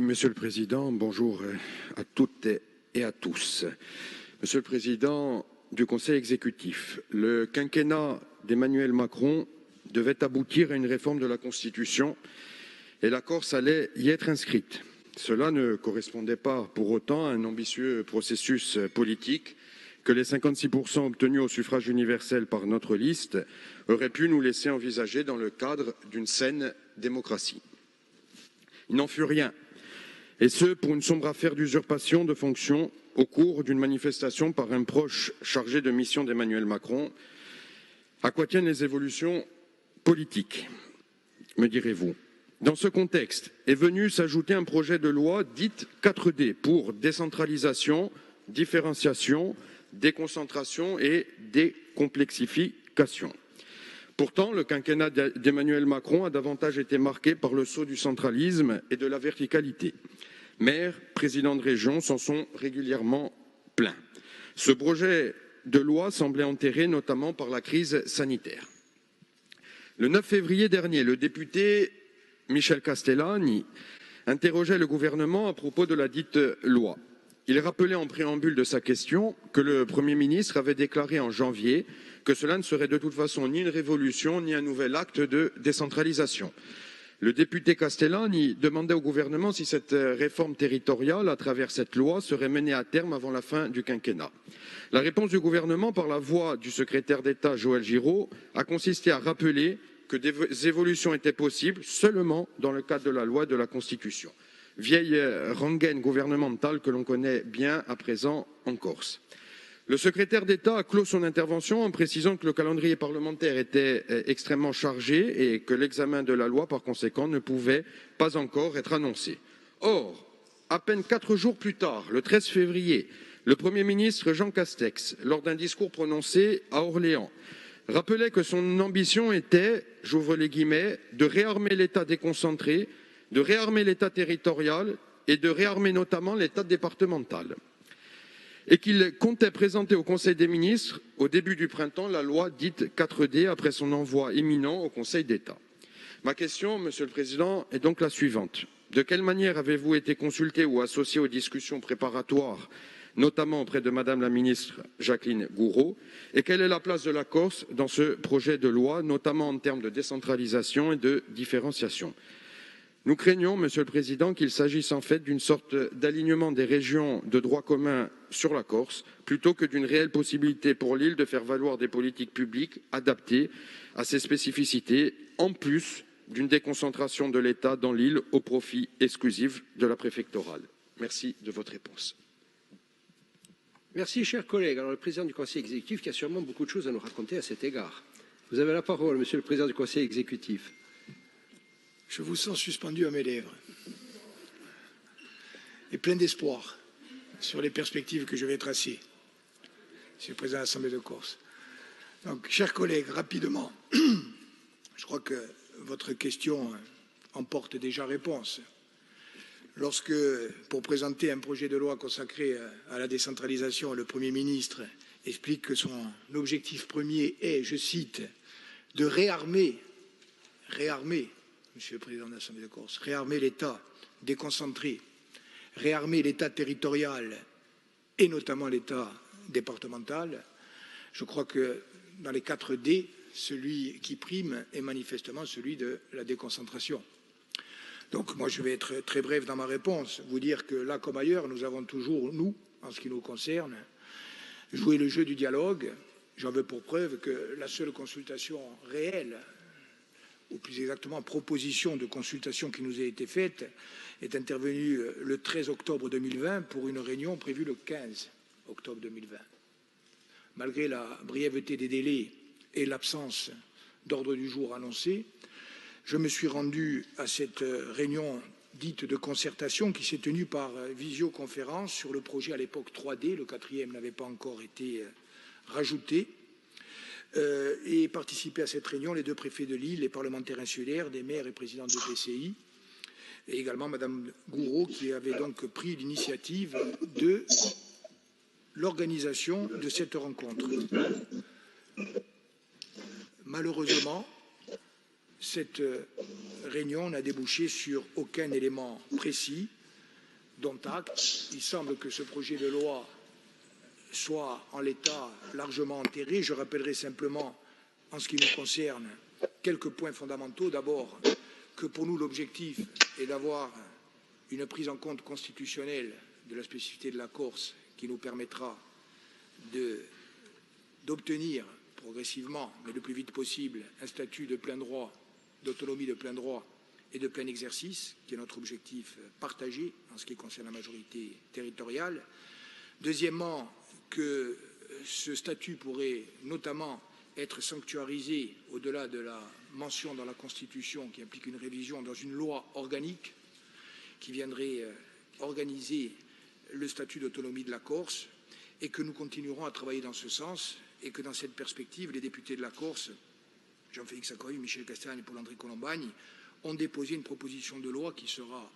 Monsieur le Président, bonjour à toutes et à tous. Monsieur le Président du Conseil exécutif, le quinquennat d'Emmanuel Macron devait aboutir à une réforme de la Constitution et la Corse allait y être inscrite. Cela ne correspondait pas pour autant à un ambitieux processus politique que les 56% obtenus au suffrage universel par notre liste auraient pu nous laisser envisager dans le cadre d'une saine démocratie. Il n'en fut rien. Et ce, pour une sombre affaire d'usurpation de fonction au cours d'une manifestation par un proche chargé de mission d'Emmanuel Macron. À quoi tiennent les évolutions politiques, me direz-vous? Dans ce contexte est venu s'ajouter un projet de loi dite 4D pour décentralisation, différenciation, déconcentration et décomplexification. Pourtant, le quinquennat d'Emmanuel Macron a davantage été marqué par le sceau du centralisme et de la verticalité. Maires, présidents de région s'en sont régulièrement plaints. Ce projet de loi semblait enterré notamment par la crise sanitaire. Le 9 février dernier, le député Michel Castellani interrogeait le gouvernement à propos de la dite loi. Il rappelait en préambule de sa question que le Premier ministre avait déclaré en janvier que cela ne serait de toute façon ni une révolution ni un nouvel acte de décentralisation. Le député Castellani demandait au gouvernement si cette réforme territoriale, à travers cette loi, serait menée à terme avant la fin du quinquennat. La réponse du gouvernement, par la voix du secrétaire d'État Joël Giraud, a consisté à rappeler que des évolutions étaient possibles seulement dans le cadre de la loi et de la Constitution. Vieille rengaine gouvernementale que l'on connaît bien à présent en Corse. Le secrétaire d'État a clos son intervention en précisant que le calendrier parlementaire était extrêmement chargé et que l'examen de la loi, par conséquent, ne pouvait pas encore être annoncé. Or, à peine 4 jours plus tard, le 13 février, le Premier ministre Jean Castex, lors d'un discours prononcé à Orléans, rappelait que son ambition était, j'ouvre les guillemets, de réarmer l'État déconcentré, de réarmer l'État territorial et de réarmer notamment l'État départemental. Et qu'il comptait présenter au Conseil des ministres, au début du printemps, la loi dite 4D après son envoi imminent au Conseil d'État. Ma question, Monsieur le Président, est donc la suivante. De quelle manière avez-vous été consulté ou associé aux discussions préparatoires, notamment auprès de Madame la ministre Jacqueline Gouraud, et quelle est la place de la Corse dans ce projet de loi, notamment en termes de décentralisation et de différenciation? Nous craignons, Monsieur le Président, qu'il s'agisse en fait d'une sorte d'alignement des régions de droit commun sur la Corse, plutôt que d'une réelle possibilité pour l'île de faire valoir des politiques publiques adaptées à ses spécificités, en plus d'une déconcentration de l'État dans l'île au profit exclusif de la préfectorale. Merci de votre réponse. Merci, chers collègues. Alors, le président du Conseil exécutif qui a sûrement beaucoup de choses à nous raconter à cet égard. Vous avez la parole, Monsieur le président du Conseil exécutif. Je vous sens suspendu à mes lèvres et plein d'espoir sur les perspectives que je vais tracer, Monsieur le Président de l'Assemblée de Corse. Donc, chers collègues, rapidement, je crois que votre question emporte déjà réponse. Lorsque, pour présenter un projet de loi consacré à la décentralisation, le Premier ministre explique que son objectif premier est, je cite, de réarmer, Monsieur le Président de l'Assemblée de Corse, réarmer l'État déconcentré, réarmer l'État territorial et notamment l'État départemental. Je crois que dans les 4D, celui qui prime est manifestement celui de la déconcentration. Donc moi je vais être très bref dans ma réponse, vous dire que là comme ailleurs, nous avons toujours, nous, en ce qui nous concerne, joué le jeu du dialogue. J'en veux pour preuve que la seule consultation réelle, ou plus exactement proposition de consultation qui nous a été faite, est intervenue le 13 octobre 2020 pour une réunion prévue le 15 octobre 2020. Malgré la brièveté des délais et l'absence d'ordre du jour annoncé, je me suis rendu à cette réunion dite de concertation qui s'est tenue par visioconférence sur le projet à l'époque 3D, le 4e n'avait pas encore été rajouté. Et participaient à cette réunion les 2 préfets de l'île, les parlementaires insulaires, des maires et présidents de PCI, et également Madame Gouraud qui avait donc pris l'initiative de l'organisation de cette rencontre. Malheureusement, cette réunion n'a débouché sur aucun élément précis dont acte. Il semble que ce projet de loi soit en l'état largement enterré. Je rappellerai simplement, en ce qui nous concerne, quelques points fondamentaux. D'abord, que pour nous, l'objectif est d'avoir une prise en compte constitutionnelle de la spécificité de la Corse qui nous permettra d'obtenir progressivement, mais le plus vite possible, un statut de plein droit, d'autonomie de plein droit et de plein exercice, qui est notre objectif partagé en ce qui concerne la majorité territoriale. Deuxièmement, que ce statut pourrait notamment être sanctuarisé au-delà de la mention dans la Constitution qui implique une révision dans une loi organique qui viendrait organiser le statut d'autonomie de la Corse, et que nous continuerons à travailler dans ce sens, et que dans cette perspective, les députés de la Corse, Jean-Félix Accoy, Michel Castagne et Paul-André Colombagne, ont déposé une proposition de loi qui sera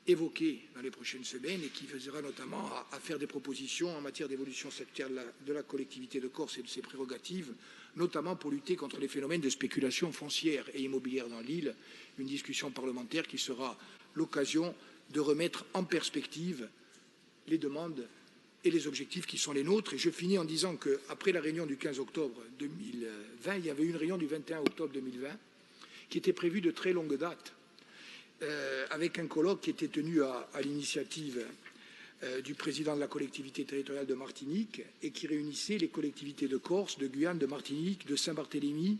évoquée dans les prochaines semaines et qui visera notamment à faire des propositions en matière d'évolution sectorielle de la collectivité de Corse et de ses prérogatives, notamment pour lutter contre les phénomènes de spéculation foncière et immobilière dans l'île, une discussion parlementaire qui sera l'occasion de remettre en perspective les demandes et les objectifs qui sont les nôtres. Et je finis en disant qu'après la réunion du 15 octobre 2020, il y avait une réunion du 21 octobre 2020 qui était prévue de très longue date, avec un colloque qui était tenu à l'initiative du président de la collectivité territoriale de Martinique et qui réunissait les collectivités de Corse, de Guyane, de Martinique, de Saint-Barthélemy,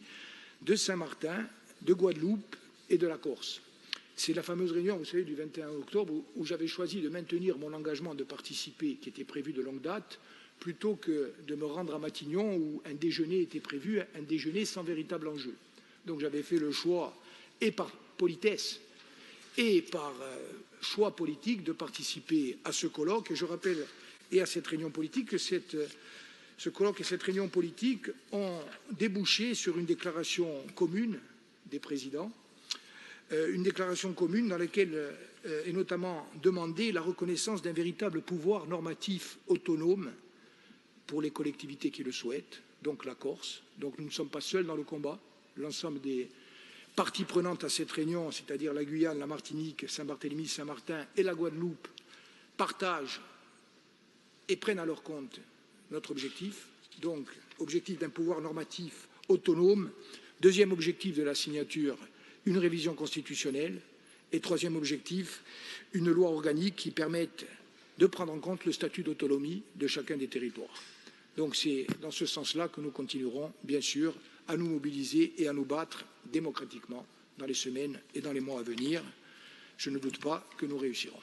de Saint-Martin, de Guadeloupe et de la Corse. C'est la fameuse réunion, vous savez, du 21 octobre où j'avais choisi de maintenir mon engagement de participer, qui était prévu de longue date, plutôt que de me rendre à Matignon où un déjeuner était prévu, un déjeuner sans véritable enjeu. Donc j'avais fait le choix, et par politesse, et par choix politique, de participer à ce colloque. Et je rappelle, et à cette réunion politique, que ce colloque et cette réunion politique ont débouché sur une déclaration commune des présidents, une déclaration commune dans laquelle est notamment demandé la reconnaissance d'un véritable pouvoir normatif autonome pour les collectivités qui le souhaitent, donc la Corse. Donc nous ne sommes pas seuls dans le combat. L'ensemble des parties prenantes à cette réunion, c'est-à-dire la Guyane, la Martinique, Saint-Barthélemy, Saint-Martin et la Guadeloupe, partagent et prennent à leur compte notre objectif. Donc, objectif d'un pouvoir normatif autonome. Deuxième objectif de la signature, une révision constitutionnelle. Et troisième objectif, une loi organique qui permette de prendre en compte le statut d'autonomie de chacun des territoires. Donc c'est dans ce sens-là que nous continuerons, bien sûr, à nous mobiliser et à nous battre démocratiquement dans les semaines et dans les mois à venir. Je ne doute pas que nous réussirons.